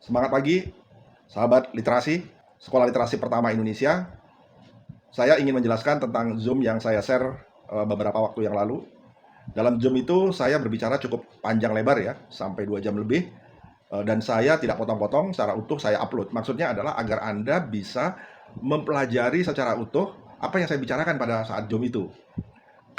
Semangat pagi, sahabat literasi, sekolah literasi pertama Indonesia. Saya ingin menjelaskan tentang Zoom yang saya share beberapa waktu yang lalu. Dalam Zoom itu saya berbicara cukup panjang lebar ya, sampai 2 jam lebih. Dan saya tidak potong-potong, secara utuh saya upload. Maksudnya adalah agar Anda bisa mempelajari secara utuh apa yang saya bicarakan pada saat Zoom itu.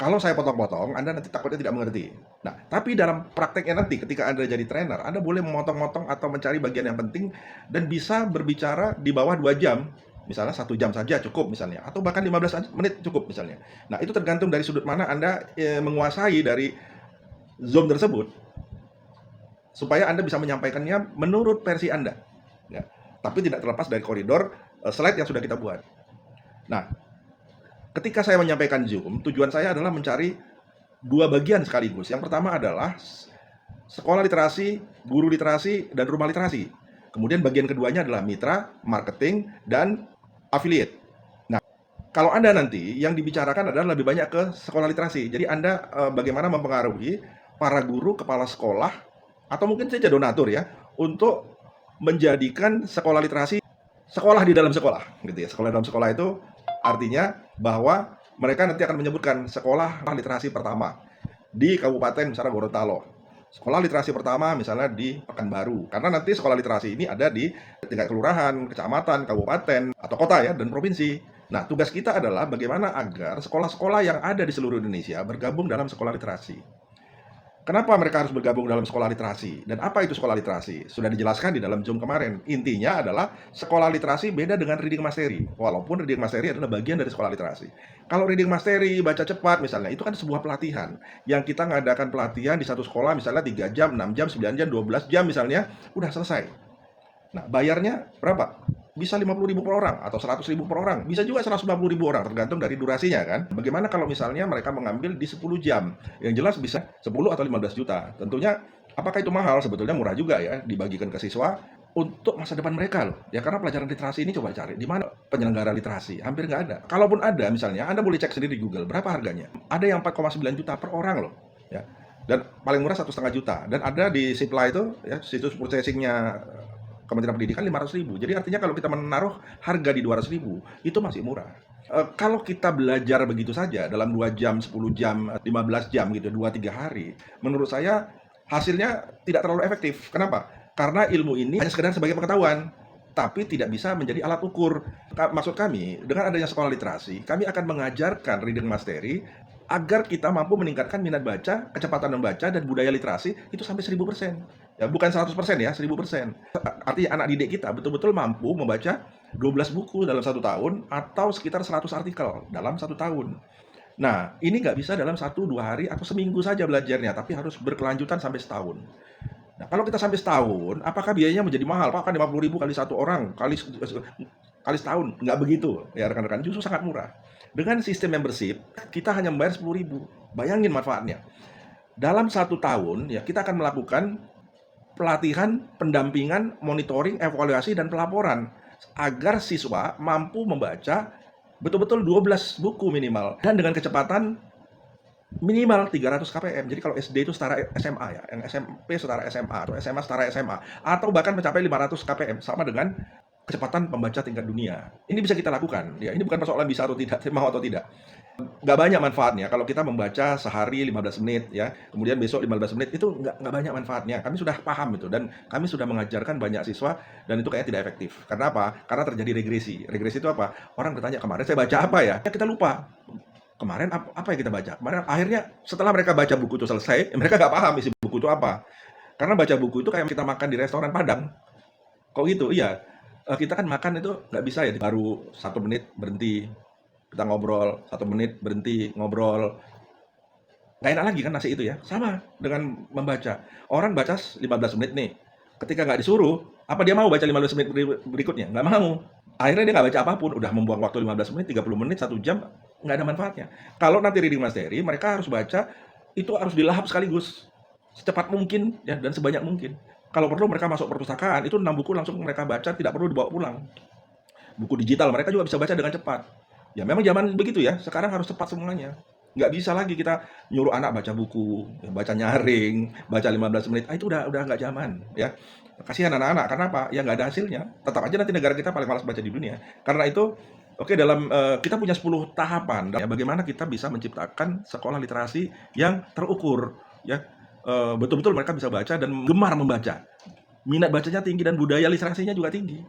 Kalau saya potong-potong, Anda nanti takutnya tidak mengerti. Nah, tapi dalam prakteknya nanti ketika Anda jadi trainer, Anda boleh memotong-motong atau mencari bagian yang penting dan bisa berbicara di bawah 2 jam. Misalnya 1 jam saja cukup misalnya, atau bahkan 15 menit cukup misalnya. Nah, itu tergantung dari sudut mana Anda menguasai dari Zoom tersebut, supaya Anda bisa menyampaikannya menurut versi Anda. Ya. Tapi tidak terlepas dari koridor slide yang sudah kita buat. Nah, ketika saya menyampaikan Zoom, tujuan saya adalah mencari 2 bagian sekaligus. Yang pertama adalah sekolah literasi, guru literasi, dan rumah literasi. Kemudian bagian keduanya adalah mitra, marketing, dan affiliate. Nah, kalau Anda nanti yang dibicarakan adalah lebih banyak ke sekolah literasi. Jadi Anda bagaimana mempengaruhi para guru, kepala sekolah, atau mungkin saja donatur ya, untuk menjadikan sekolah literasi sekolah di dalam sekolah, gitu ya. Sekolah dalam sekolah itu artinya bahwa mereka nanti akan menyebutkan sekolah literasi pertama di Kabupaten misalnya Gorontalo, sekolah literasi pertama misalnya di Pekanbaru, karena nanti sekolah literasi ini ada di tingkat kelurahan, kecamatan, kabupaten, atau kota ya, dan provinsi. Nah, tugas kita adalah bagaimana agar sekolah-sekolah yang ada di seluruh Indonesia bergabung dalam sekolah literasi. Kenapa mereka harus bergabung dalam sekolah literasi? Dan apa itu sekolah literasi? Sudah dijelaskan di dalam Zoom kemarin. Intinya adalah sekolah literasi beda dengan reading mastery. Walaupun reading mastery adalah bagian dari sekolah literasi. Kalau reading mastery, baca cepat misalnya, itu kan sebuah pelatihan. Yang kita ngadakan pelatihan di satu sekolah misalnya 3 jam, 6 jam, 9 jam, 12 jam misalnya, udah selesai. Nah, bayarnya berapa? Bisa 50.000 per orang atau 100.000 per orang, bisa juga 150.000 orang, tergantung dari durasinya kan. Bagaimana kalau misalnya mereka mengambil di 10 jam? Yang jelas bisa 10 atau 15 juta. Tentunya apakah itu mahal? Sebetulnya murah juga ya, dibagikan ke siswa untuk masa depan mereka loh. Ya karena pelajaran literasi ini coba cari di mana penyelenggara literasi, hampir nggak ada. Kalaupun ada misalnya, Anda boleh cek sendiri di Google berapa harganya. Ada yang 4,9 juta per orang loh, ya. Dan paling murah 1,5 juta. Dan ada di Supply itu ya, situs purchasing-nya Kementerian Pendidikan 500.000. Jadi artinya kalau kita menaruh harga di 200.000 itu masih murah. Kalau kita belajar begitu saja dalam 2 jam, 10 jam, 15 jam gitu, 2-3 hari, menurut saya hasilnya tidak terlalu efektif. Kenapa? Karena ilmu ini hanya sekedar sebagai pengetahuan, tapi tidak bisa menjadi alat ukur. Maksud kami, dengan adanya sekolah literasi, kami akan mengajarkan reading mastery agar kita mampu meningkatkan minat baca, kecepatan membaca, dan budaya literasi itu sampai 1000%. Ya, bukan 100% ya, 1000%. Artinya anak didik kita betul-betul mampu membaca 12 buku dalam 1 tahun atau sekitar 100 artikel dalam 1 tahun. Nah, ini nggak bisa dalam 1-2 hari atau seminggu saja belajarnya, tapi harus berkelanjutan sampai setahun. Nah, kalau kita sampai setahun, apakah biayanya menjadi mahal? Pak, kan 50.000 kali 1 orang, kali setahun. Nggak begitu, ya rekan-rekan. Justru sangat murah. Dengan sistem membership, kita hanya membayar 10.000. Bayangin manfaatnya. Dalam 1 tahun, ya kita akan melakukan pelatihan, pendampingan, monitoring, evaluasi, dan pelaporan agar siswa mampu membaca betul-betul 12 buku minimal dan dengan kecepatan minimal 300 kpm. Jadi kalau SD itu setara SMA ya, yang SMP setara SMA, atau SMA setara SMA, atau bahkan mencapai 500 kpm, sama dengan kecepatan pembaca tingkat dunia. Ini bisa kita lakukan. Ya, ini bukan persoalan bisa atau tidak, mau atau tidak. Nggak banyak manfaatnya kalau kita membaca sehari 15 menit ya, kemudian besok 15 menit, itu nggak banyak manfaatnya. Kami sudah paham itu, dan kami sudah mengajarkan banyak siswa, dan itu kayaknya tidak efektif. Karena apa? Karena terjadi regresi. Regresi itu apa? Orang bertanya, kemarin saya baca apa ya? Ya kita lupa. Kemarin apa yang kita baca? Kemarin akhirnya setelah mereka baca buku itu selesai, mereka nggak paham isi buku itu apa. Karena baca buku itu kayak kita makan di restoran Padang. Kok gitu? Iya. Kita kan makan itu nggak bisa ya, baru 1 menit berhenti, kita ngobrol, 1 menit berhenti, ngobrol. Nggak enak lagi kan nasi itu ya. Sama dengan membaca. Orang baca 15 menit nih. Ketika nggak disuruh, apa dia mau baca 15 menit berikutnya? Nggak mau. Akhirnya dia nggak baca apapun. Udah membuang waktu 15 menit, 30 menit, 1 jam. Nggak ada manfaatnya. Kalau nanti reading mastery, mereka harus baca, itu harus dilahap sekaligus. Secepat mungkin ya, dan sebanyak mungkin. Kalau perlu mereka masuk perpustakaan, itu 6 buku langsung mereka baca, tidak perlu dibawa pulang. Buku digital mereka juga bisa baca dengan cepat. Ya memang zaman begitu ya, sekarang harus cepat semuanya. Nggak bisa lagi kita nyuruh anak baca buku, baca nyaring, baca 15 menit, itu udah nggak zaman ya. Kasihan anak-anak, karena apa? Ya nggak ada hasilnya. Tetap aja nanti negara kita paling malas baca di dunia. Karena itu, oke, kita punya 10 tahapan ya, bagaimana kita bisa menciptakan sekolah literasi yang terukur ya. Betul-betul mereka bisa baca dan gemar membaca. Minat bacanya tinggi dan budaya literasinya juga tinggi.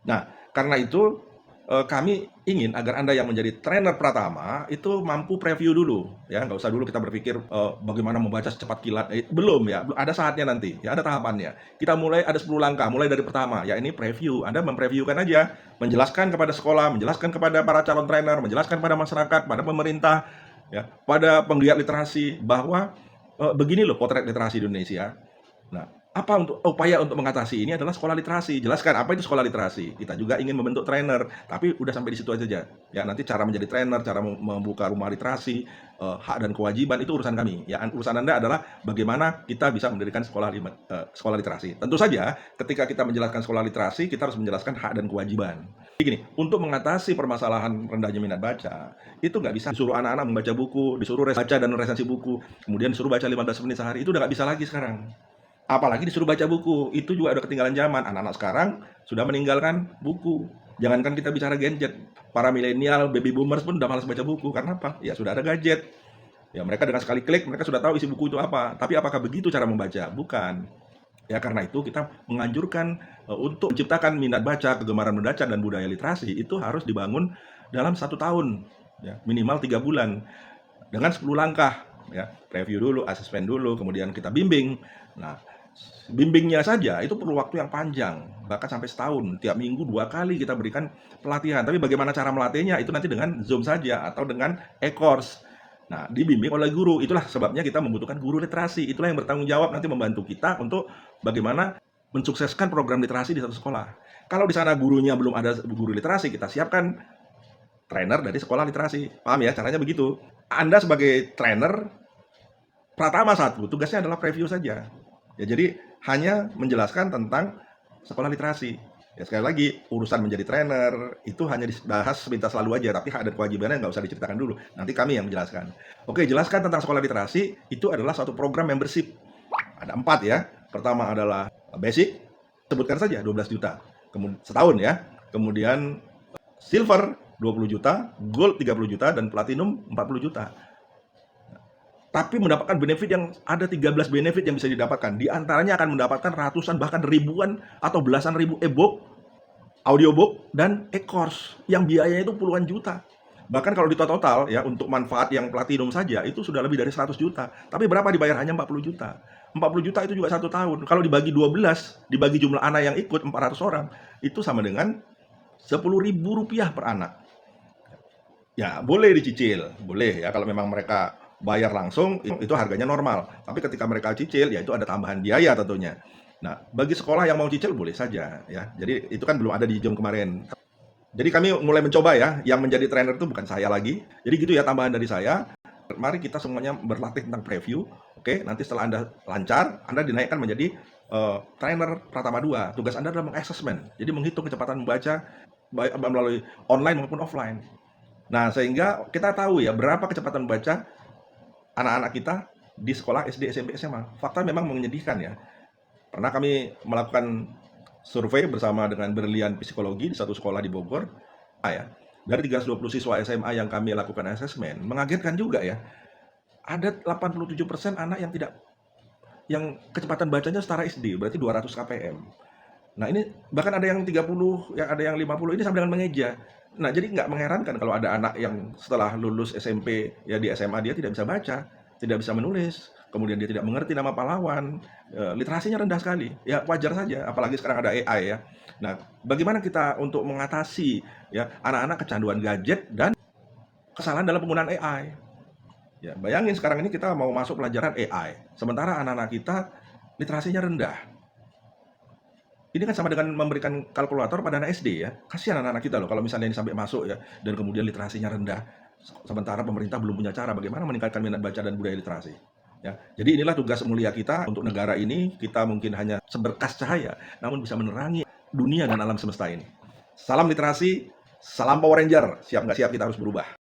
Nah, karena itu kami ingin agar Anda yang menjadi trainer Pratama itu mampu preview dulu, ya. Nggak usah dulu kita berpikir bagaimana membaca secepat kilat. Belum ya, ada saatnya nanti, ya ada tahapannya. Kita mulai ada 10 langkah, mulai dari pertama, ya ini preview. Anda mempreviewkan aja, menjelaskan kepada sekolah, menjelaskan kepada para calon trainer, menjelaskan pada masyarakat, pada pemerintah, ya, pada penggiat literasi bahwa begini loh potret literasi di Indonesia. Nah, apa upaya untuk mengatasi ini adalah sekolah literasi. Jelaskan apa itu sekolah literasi. Kita juga ingin membentuk trainer, tapi udah sampai di situ aja. Ya, nanti cara menjadi trainer, cara membuka rumah literasi, hak dan kewajiban itu urusan kami. Ya, urusan Anda adalah bagaimana kita bisa mendirikan sekolah literasi. Tentu saja, ketika kita menjelaskan sekolah literasi, kita harus menjelaskan hak dan kewajiban. Jadi gini, untuk mengatasi permasalahan rendahnya minat baca, itu nggak bisa disuruh anak-anak membaca buku, disuruh baca dan resensi buku, kemudian disuruh baca 15 menit sehari, itu udah nggak bisa lagi sekarang. Apalagi disuruh baca buku, itu juga udah ketinggalan zaman. Anak-anak sekarang sudah meninggalkan buku. Jangankan kita bicara gadget, para milenial, baby boomers pun udah malas baca buku. Karena apa? Ya sudah ada gadget. Ya mereka dengan sekali klik, mereka sudah tahu isi buku itu apa. Tapi apakah begitu cara membaca? Bukan. Ya karena itu kita menganjurkan untuk menciptakan minat baca, kegemaran membaca, dan budaya literasi itu harus dibangun dalam 1 tahun. Ya, minimal 3 bulan. Dengan 10 langkah. Ya, review dulu, asesmen dulu, kemudian kita bimbing. Nah, bimbingnya saja itu perlu waktu yang panjang, bahkan sampai setahun. Tiap minggu 2 kali kita berikan pelatihan. Tapi bagaimana cara melatihnya itu nanti dengan Zoom saja atau dengan e-course. Nah, dibimbing oleh guru. Itulah sebabnya kita membutuhkan guru literasi. Itulah yang bertanggung jawab nanti membantu kita untuk bagaimana mensukseskan program literasi di satu sekolah. Kalau di sana gurunya belum ada guru literasi, kita siapkan trainer dari sekolah literasi. Paham ya? Caranya begitu. Anda sebagai trainer Pratama 1, tugasnya adalah preview saja. Ya, jadi hanya menjelaskan tentang sekolah literasi. Ya, sekali lagi, urusan menjadi trainer itu hanya dibahas sepintas lalu aja, tapi hak dan kewajibannya nggak usah diceritakan dulu. Nanti kami yang menjelaskan. Oke, jelaskan tentang sekolah literasi, itu adalah suatu program membership. Ada 4 ya. Pertama adalah basic, sebutkan saja 12 juta. Kemudian setahun ya. Kemudian silver 20 juta, gold 30 juta, dan platinum 40 juta. Tapi mendapatkan benefit yang ada 13 benefit yang bisa didapatkan. Di antaranya akan mendapatkan ratusan bahkan ribuan atau belasan ribu e-book, audiobook, dan e-course yang biayanya itu puluhan juta. Bahkan kalau di total ya untuk manfaat yang platinum saja itu sudah lebih dari 100 juta. Tapi berapa dibayar? Hanya 40 juta. 40 juta itu juga 1 tahun. Kalau dibagi 12, dibagi jumlah anak yang ikut 400 orang, itu sama dengan Rp10.000 per anak. Ya, boleh dicicil, boleh ya kalau memang mereka bayar langsung itu harganya normal. Tapi ketika mereka cicil ya itu ada tambahan biaya tentunya. Nah, bagi sekolah yang mau cicil boleh saja ya. Jadi itu kan belum ada di Zoom kemarin. Jadi kami mulai mencoba ya, yang menjadi trainer itu bukan saya lagi. Jadi gitu ya tambahan dari saya. Mari kita semuanya berlatih tentang preview. Oke, nanti setelah Anda lancar, Anda dinaikkan menjadi trainer Pratama 2. Tugas Anda adalah mengassessment. Jadi menghitung kecepatan membaca baik melalui online maupun offline. Nah, sehingga kita tahu ya berapa kecepatan membaca anak-anak kita di sekolah SD, SMP, SMA. Fakta memang menyedihkan ya. Pernah kami melakukan survei bersama dengan Berlian Psikologi di satu sekolah di Bogor. Ya, dari 320 siswa SMA yang kami lakukan asesmen, mengagetkan juga ya. Ada 87% anak yang kecepatan bacanya setara SD, berarti 200 kpm. Nah, ini bahkan ada yang 30, yang ada yang 50, ini sama dengan mengeja. Nah, jadi nggak mengherankan kalau ada anak yang setelah lulus SMP, ya di SMA dia tidak bisa baca, tidak bisa menulis, kemudian dia tidak mengerti nama pahlawan, literasinya rendah sekali. Ya wajar saja, apalagi sekarang ada AI ya. Nah, bagaimana kita untuk mengatasi ya anak-anak kecanduan gadget dan kesalahan dalam penggunaan AI? Ya, bayangin sekarang ini kita mau masuk pelajaran AI, sementara anak-anak kita literasinya rendah. Ini kan sama dengan memberikan kalkulator pada anak SD ya. Kasihan anak-anak kita loh kalau misalnya ini sampai masuk ya dan kemudian literasinya rendah. Sementara pemerintah belum punya cara bagaimana meningkatkan minat baca dan budaya literasi. Ya, jadi inilah tugas mulia kita untuk negara ini. Kita mungkin hanya seberkas cahaya, namun bisa menerangi dunia dan alam semesta ini. Salam literasi, salam Power Ranger. Siap nggak siap kita harus berubah.